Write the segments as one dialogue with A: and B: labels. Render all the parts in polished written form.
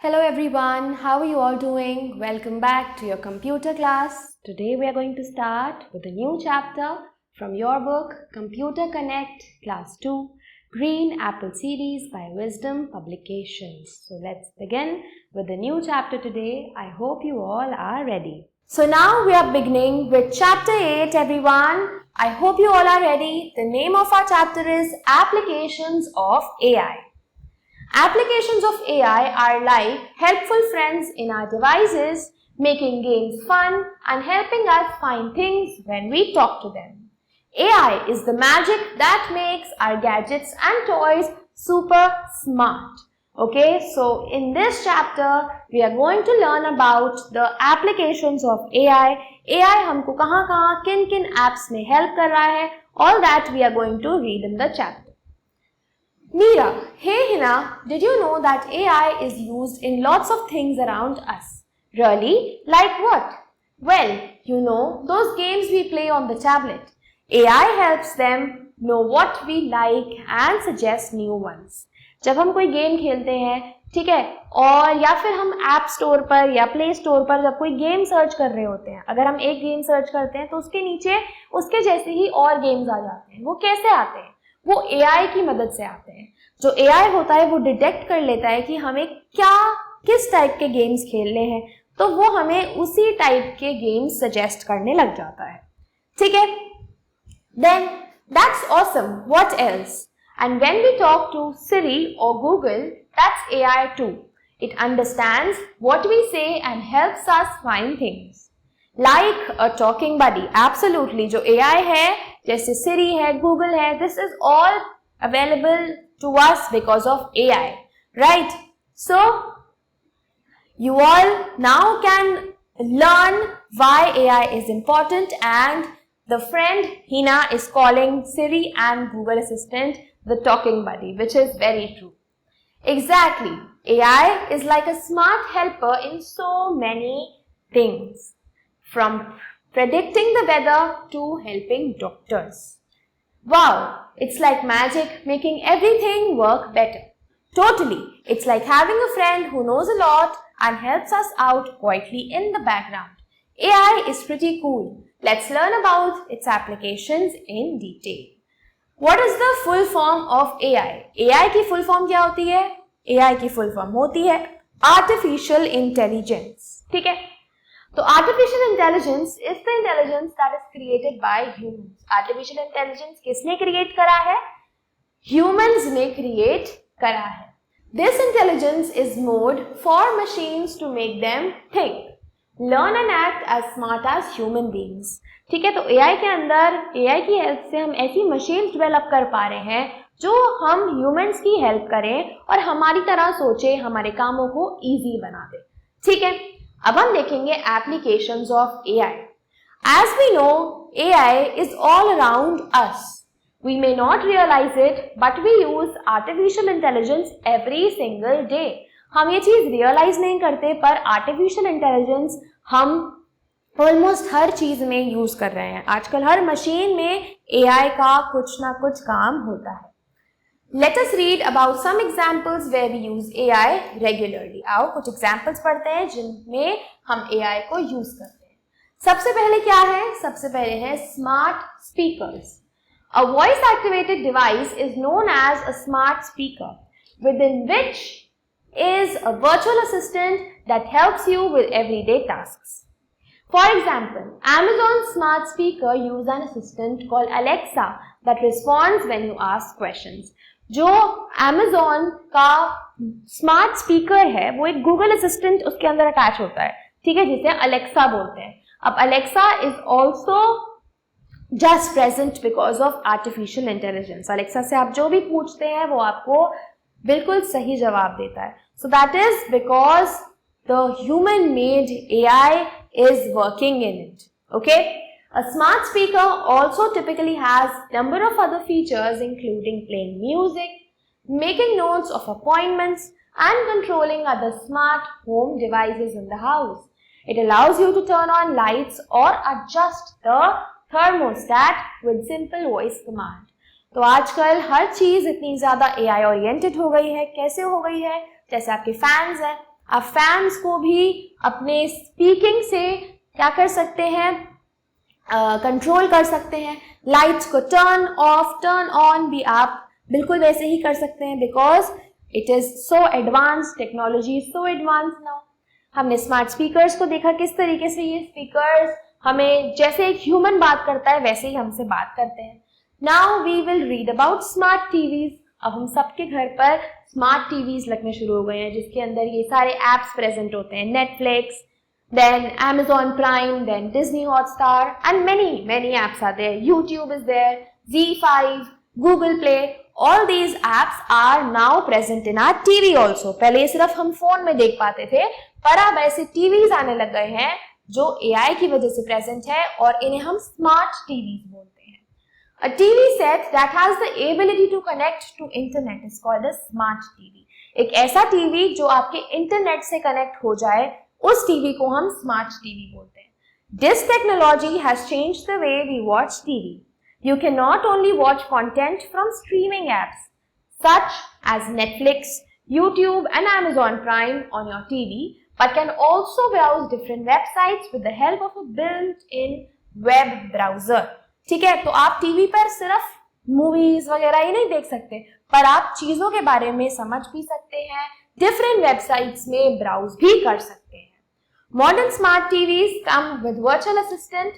A: Hello everyone, how are you all doing? Welcome back to your computer class. Today we are going to start with a new chapter from your book Computer Connect Class 2 Green Apple Series by Wisdom Publications. So let's begin with the new chapter today. I hope you all are ready. So now we are beginning with chapter 8 everyone. I hope you all are ready. The name of our chapter is Applications of AI. Applications of AI are like helpful friends in our devices, making games fun and helping us find things when we talk to them. AI is the magic that makes our gadgets and toys super smart. Okay, so in this chapter, we are going to learn about the applications of AI. AI हमको कहाँ किन apps में help कर रहा है, all that we are going to read in the chapter. Meera, hey Hina, did you know that AI is used in lots of things around us? Really? Like what? Well, you know, those games we play on the tablet. AI helps them know what we like and suggest new ones. जब हम कोई game खेलते हैं, ठीक है, और या फिर हम ऐप स्टोर पर या प्ले स्टोर पर जब कोई गेम सर्च कर रहे होते हैं, अगर हम एक गेम सर्च करते हैं तो उसके नीचे उसके जैसे ही और गेम्स आ जाते हैं. वो कैसे आते हैं? वो AI की मदद से आते हैं. जो AI होता है वो डिटेक्ट कर लेता है कि हमें किस टाइप के गेम्स खेलने हैं, तो वो हमें उसी टाइप के गेम्स सजेस्ट करने लग जाता है. ठीक है? Then that's awesome. What else? And when we talk to Siri or Google, that's AI too. It understands what we say and helps us find things. Like a talking buddy. Absolutely. जो AI है, जैसे Siri है, Google है, this is all available to us because of AI, right? So, you all now can learn why AI is important, and the friend Hina is calling Siri and Google Assistant the talking buddy, which is very true. Exactly. AI is like a smart helper in so many things. From predicting the weather to helping doctors. Wow, it's like magic, making everything work better. Totally, it's like having a friend who knows a lot and helps us out quietly in the background. AI is pretty cool. Let's learn about its applications in detail. What is the full form of AI? AI की full form क्या होती है? AI की full form होती है Artificial Intelligence. ठीक है? तो artificial intelligence is the intelligence that is created by humans. Artificial intelligence किसने क्रिएट करा है? ह्यूमंस ने क्रिएट करा है. This intelligence is made for machines to make them think, learn and act as smart as human beings. ठीक है, तो AI के अंदर एआई की हेल्प से हम ऐसी मशीन्स डेवलप कर पा रहे हैं जो हम ह्यूमंस की हेल्प करें और हमारी तरह सोचे, हमारे कामों को इजी बना दे. ठीक है, अब हम देखेंगे applications of AI. As we know, AI is all around us. We may not realize it, but we use artificial intelligence every single day. हम ये चीज realize नहीं करते, पर artificial intelligence हम almost हर चीज में यूज कर रहे हैं. आजकल हर मशीन में AI का कुछ ना कुछ काम होता है. Let us read about some examples where we use AI regularly. आओ कुछ examples पढ़ते हैं जिनमें हम AI को use करते हैं. सबसे पहले क्या है? सबसे पहले है smart speakers. A voice activated device is known as a smart speaker, within which is a virtual assistant that helps you with everyday tasks. For example, Amazon smart speaker use an assistant called Alexa that responds when you ask questions. जो Amazon का smart speaker है वो एक Google assistant उसके अंदर attach होता है. ठीक है, जिसे अलेक्सा बोलते हैं. अब Alexa is also just present because of artificial intelligence. Alexa से आप जो भी पूछते हैं वो आपको बिल्कुल सही जवाब देता है. So that is because the human made AI is working in it. Okay? A smart speaker also typically has a number of other features including playing music, making notes of appointments, and controlling other smart home devices in the house. It allows you to turn on lights or adjust the thermostat with simple voice command. तो आजकल हर चीज इतनी ज्यादा AI oriented हो गई है. कैसे हो गई है? जैसे आपके फैंस हैं, आप फैंस को भी अपने स्पीकिंग से क्या कर सकते हैं, कंट्रोल कर सकते हैं। लाइट्स को टर्न ऑफ टर्न ऑन भी आप बिल्कुल वैसे ही कर सकते हैं, because it is so advance, technology is so advance now. हमने स्मार्ट स्पीकर्स को देखा किस तरीके से ये स्पीकर्स हमें जैसे एक ह्यूमन बात करता है वैसे ही हमसे बात करते हैं। Now we will read about smart TVs. अब हम सबके घर पर स्मार्ट टीवीज लगने शुरू हो गए हैं, जिसके अंदर ये सारे एप्स प्रेजेंट होते हैं, Netflix, then Amazon Prime, then Disney Hotstar, and many apps are there. YouTube is there, Z5, Google Play. All these apps are now present in our TV also. पहले ये सिर्फ हम फोन में देख पाते थे, पर अब ऐसे टीवीज आने लग गए हैं जो AI की वजह से प्रेजेंट है और इन्हें हम स्मार्ट टीवीज बोलते हैं। A TV set that has the ability to connect to internet is called a smart TV. एक ऐसा टीवी जो आपके इंटरनेट से कनेक्ट हो जाए, उस टीवी को हम स्मार्ट टीवी बोलते हैं। This technology has changed the way we watch TV. You can not only watch content from streaming apps such as Netflix, YouTube and Amazon Prime on your TV, but can also browse different websites with the help of a built-in web browser. ठीक है, तो आप TV पर सिर्फ movies वगैरह ही नहीं देख सकते, पर आप चीजों के बारे में समझ भी सकते हैं, डिफरेंट वेबसाइट्स में ब्राउज भी कर सकते हैं। Modern smart TVs come with virtual assistant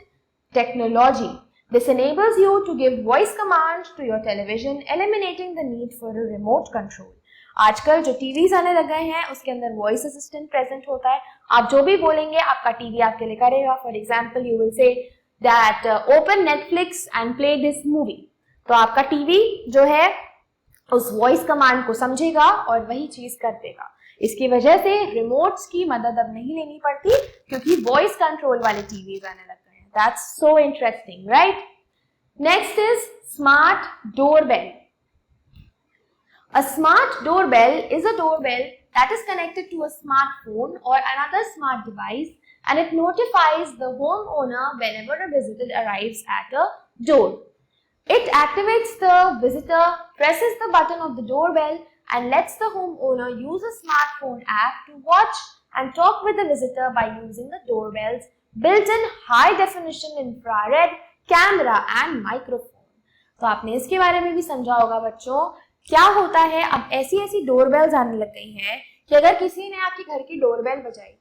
A: technology. This enables you to give voice commands to your television, eliminating the need for a remote control. आजकल जो टीवीज आने लग गए हैं उसके अंदर वॉइस असिस्टेंट प्रेजेंट होता है। आप जो भी बोलेंगे आपका टीवी आपके लिए करेगा। For example you will say that open Netflix and play this movie, तो आपका टीवी जो है उस वॉइस कमांड को समझेगा और वही चीज कर देगा। इसकी वजह से रिमोट्स की मदद अब नहीं लेनी पड़ती, क्योंकि वॉइस कंट्रोल वाले टीवीज आने लग गए हैं। That's so interesting, right? Next is smart doorbell. A smart doorbell is a doorbell that is connected to a smartphone or another smart device, and it notifies the homeowner whenever a visitor arrives at a door. It activates the visitor, presses the button of the doorbell, and lets the homeowner use a smartphone app to watch and talk with the visitor by using the doorbell's built-in high-definition infrared camera and microphone. तो आपने इसके बारे में भी समझा होगा बच्चों। क्या होता है, अब ऐसी डोरबेल्स आने लग गई हैं कि अगर किसी ने आपके घर की डोरबेल बजाई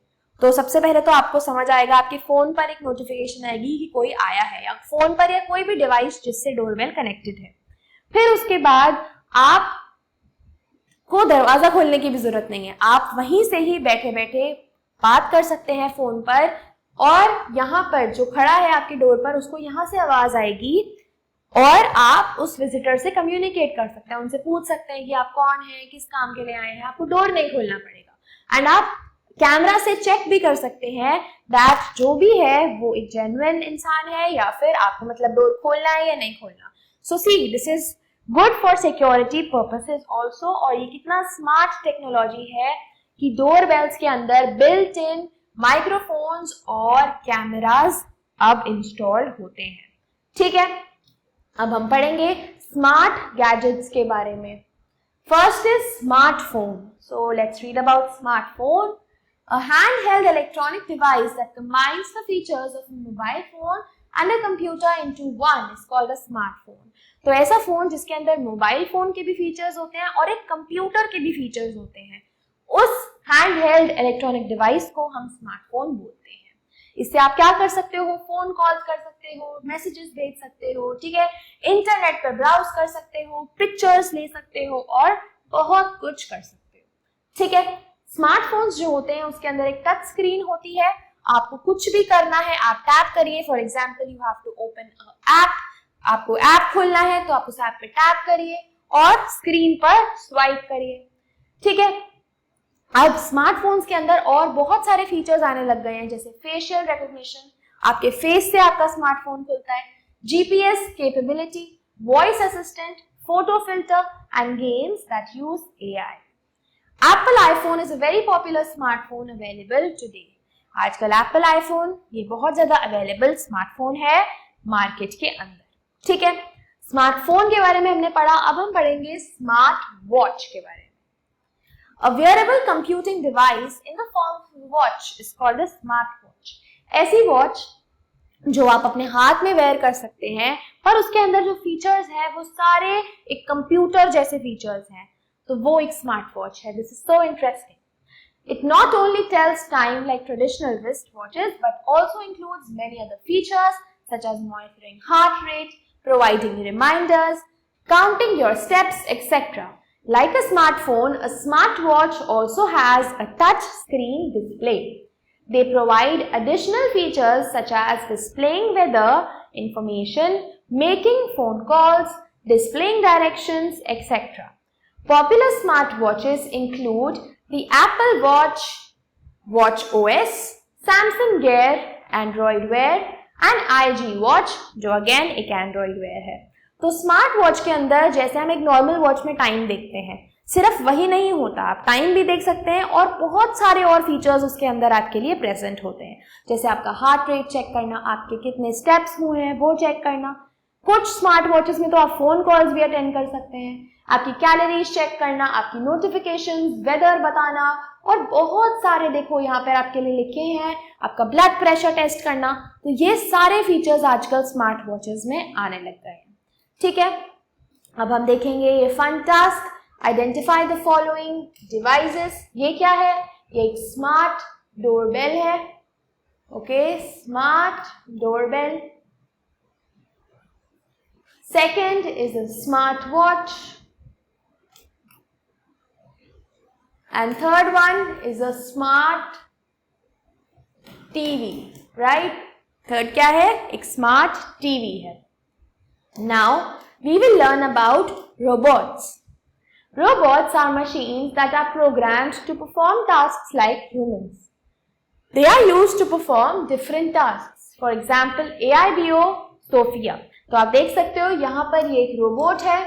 A: तो सबसे पहले तो आपको समझ आएगा, आपके फोन पर एक नोटिफिकेशन आएगी कि कोई आया है, या फोन पर या कोई भी डिवाइस जिससे डोरबेल कनेक्टेड है। फिर उसके बाद आप को दरवाजा खोलने की भी जरूरत नहीं है, आप वहीं से ही बैठे बैठे बात कर सकते हैं फोन पर, और यहाँ पर जो खड़ा है आपकी डोर पर उसको यहाँ से आवाज आएगी और आप उस विजिटर से कम्युनिकेट कर सकते हैं, उनसे पूछ सकते हैं कि आप कौन हैं, किस काम के लिए आए हैं। आपको डोर नहीं खोलना पड़ेगा, एंड आप कैमरा से चेक भी कर सकते हैं दैट जो भी है वो एक जेन्युइन इंसान है या फिर आपको मतलब डोर खोलना है या नहीं खोलना। So see, this is good for security purposes also. और ये कितना स्मार्ट टेक्नोलॉजी है कि डोर बेल्स के अंदर बिल्ट इन माइक्रोफोन्स और कैमरास अब इंस्टॉल होते हैं। ठीक है, अब हम पढ़ेंगे स्मार्ट गैजेट्स के बारे में। First is smartphone. So let's read about smartphone. A handheld electronic device that combines the features of a mobile phone and a computer into one is called a smartphone. तो ऐसा phone जिसके अंदर mobile phone के भी features होते हैं और एक कंप्यूटर के भी फीचर्स होते हैं, उस हैंडहेल्ड इलेक्ट्रॉनिक डिवाइस को हम स्मार्टफोन बोलते हैं। इससे आप क्या कर सकते हो, फोन कॉल कर सकते हो, मैसेजेस भेज सकते हो, ठीक है, इंटरनेट पर ब्राउज कर सकते हो, पिक्चर्स ले सकते हो और बहुत कुछ कर सकते हो। ठीक है, स्मार्टफोन्स जो होते हैं उसके अंदर एक टच स्क्रीन होती है। आपको कुछ भी करना है आप टैप करिए। For example you have to open app, आपको ऐप खोलना है तो आप उस ऐप पे टैप करिए और स्क्रीन पर स्वाइप करिए। ठीक है, अब स्मार्टफोन्स के अंदर और बहुत सारे फीचर्स आने लग गए हैं, जैसे फेशियल रिकॉग्निशन, आपके फेस से आपका स्मार्टफोन खुलता है, GPS capability, voice assistant, photo filter and games that use AI. Apple iPhone is a very popular smartphone available today. आजकल Apple iPhone ये बहुत ज्यादा अवेलेबल स्मार्टफोन है मार्केट के अंदर। ठीक है, स्मार्टफोन के बारे में हमने पढ़ा, अब हम पढ़ेंगे स्मार्ट वॉच के बारे में। A wearable computing device in the form of a watch is called a smartwatch. ऐसी वॉच जो आप अपने हाथ में वेयर कर सकते हैं पर उसके अंदर जो फीचर्स है वो सारे एक कंप्यूटर जैसे फीचर्स हैं, तो वो एक स्मार्ट वॉच है. This is so interesting. It not only tells time like traditional wristwatches but also includes many other features such as monitoring heart rate, providing reminders, counting your steps, etc. Like a smartphone, a smartwatch also has a touch screen display. They provide additional features such as displaying weather information, making phone calls, displaying directions, etc. Popular smartwatches include the Apple Watch, Watch OS, Samsung Gear, Android Wear and IG Watch जो again एक Android Wear है. तो smart watch के अंदर जैसे हम एक normal watch में टाइम देखते हैं, सिर्फ वही नहीं होता, आप टाइम भी देख सकते हैं और बहुत सारे और फीचर्स उसके अंदर आपके लिए प्रेजेंट होते हैं. जैसे आपका हार्ट रेट चेक करना, आपके कितने स्टेप्स हुए हैं वो चेक करना. कुछ स्मार्ट वॉचेस में तो आप फोन कॉल्स भी अटेंड कर सकते हैं, आपकी कैलोरीज चेक करना, आपकी नोटिफिकेशंस, वेदर बताना और बहुत सारे देखो यहाँ पर आपके लिए लिखे हैं, आपका ब्लड प्रेशर टेस्ट करना. तो ये सारे फीचर्स आजकल स्मार्ट वॉचेस में आने लग गए हैं. ठीक है, अब हम देखेंगे ये fun task. Identify the following devices. ये क्या है? ये एक स्मार्ट डोरबेल है. Okay, smart doorbell. Second is a smart watch and third one is a smart TV. Right, third क्या है? एक स्मार्ट टीवी है. Now we will learn about robots. Robots are machines that are programmed to perform tasks like humans. They are used to perform different tasks. For example, AIBO Sophia. तो आप देख सकते हो यहाँ पर ये एक रोबोट है.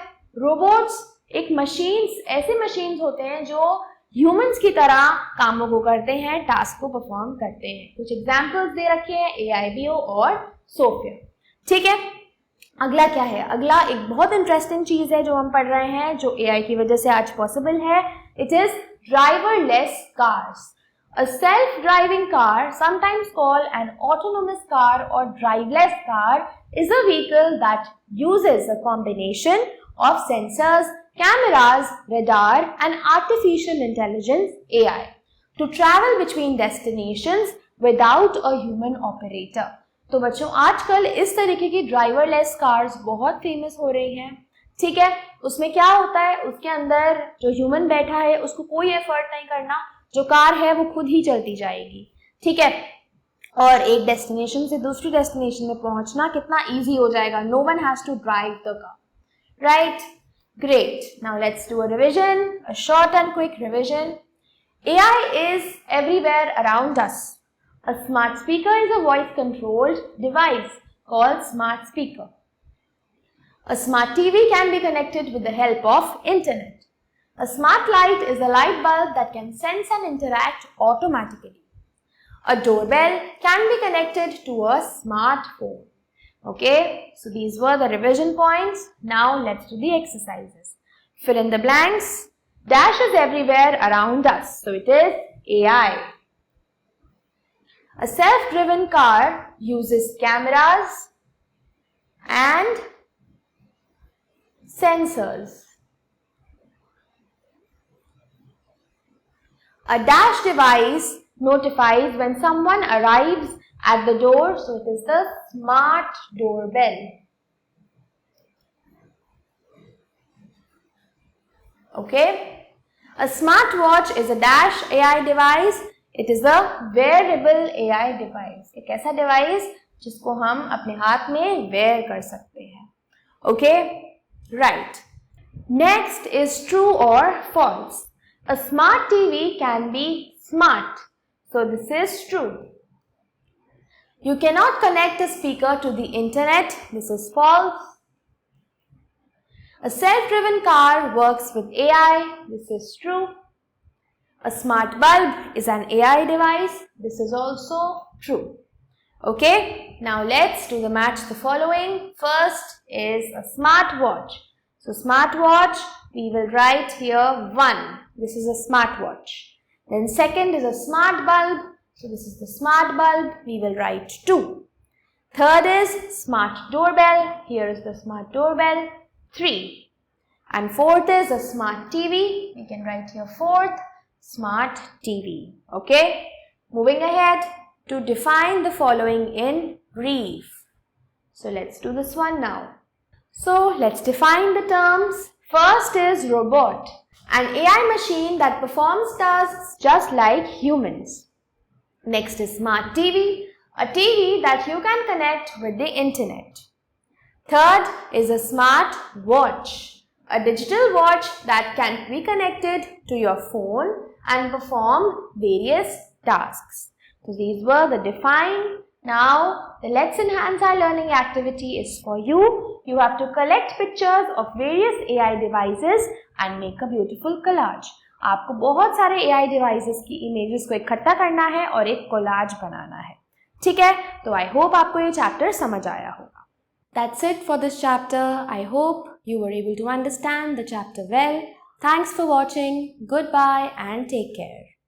A: रोबोट्स एक मशीन्स, ऐसे मशीन्स होते हैं जो ह्यूमंस की तरह कामों को करते हैं, टास्क को परफॉर्म करते हैं. कुछ एग्जाम्पल्स दे रखे हैं AIBO और सोफिया. ठीक है, अगला क्या है? अगला एक बहुत इंटरेस्टिंग चीज है जो हम पढ़ रहे हैं, जो AI की वजह से आज पॉसिबल है. It is driverless cars. A self driving car, sometimes called an autonomous car or driverless car, is a vehicle that uses a combination of sensors, cameras, radar and artificial intelligence AI to travel between destinations without a human operator. तो बच्चों आजकल इस तरीके की driverless cars बहुत famous हो रही हैं. ठीक है, उसमें क्या होता है? उसके अंदर जो ह्यूमन बैठा है उसको कोई एफर्ट नहीं करना, जो कार है वो खुद ही चलती जाएगी. ठीक है, और एक डेस्टिनेशन से दूसरी डेस्टिनेशन में पहुंचना कितना इजी हो जाएगा. No one has to drive the car. Right, great. Now let's do a revision, a short and quick revision. AI is everywhere around us. A smart speaker is a voice-controlled device called smart speaker. A smart TV can be connected with the help of internet. A smart light is a light bulb that can sense and interact automatically. A doorbell can be connected to a smartphone. Okay, so these were the revision points. Now let's do the exercises. Fill in the blanks. Dash is everywhere around us, so it is AI. A self-driven car uses cameras and sensors. A dash device notifies when someone arrives at the door, so it is the smart doorbell. Okay. A smartwatch is a dash AI device. It is a wearable AI device. एक ऐसा device जिसको हम अपने हाथ में where कर सकते हैं. Okay, right. Next is true or false. A smart TV can be smart. So this is true. You cannot connect a speaker to the internet. This is false. A self-driven car works with AI. This is true. A smart bulb is an AI device. This is also true. Okay, now let's do the match the following. First is a smart watch. So smart watch, we will write here 1. This is a smartwatch. Then second is a smart bulb. So this is the smart bulb. We will write 2. Third is smart doorbell. Here is the smart doorbell. 3. And fourth is a smart TV. We can write here fourth, smart TV. Okay. Moving ahead to define the following in brief. So let's do this one now. So let's define the terms. First is robot, an AI machine that performs tasks just like humans. Next is smart TV, a TV that you can connect with the internet. Third is a smart watch, a digital watch that can be connected to your phone and perform various tasks. So these were the define. Now the Let's Enhance Our Learning activity is for you. You have to collect pictures of various AI devices and make a beautiful collage. आपको बहुत सारे AI devices की images को इकट्ठा करना है और एक collage बनाना है. ठीक है? तो I hope आपको ये chapter समझ आया होगा. That's it for this chapter. I hope you were able to understand the chapter well. Thanks for watching. Goodbye and take care.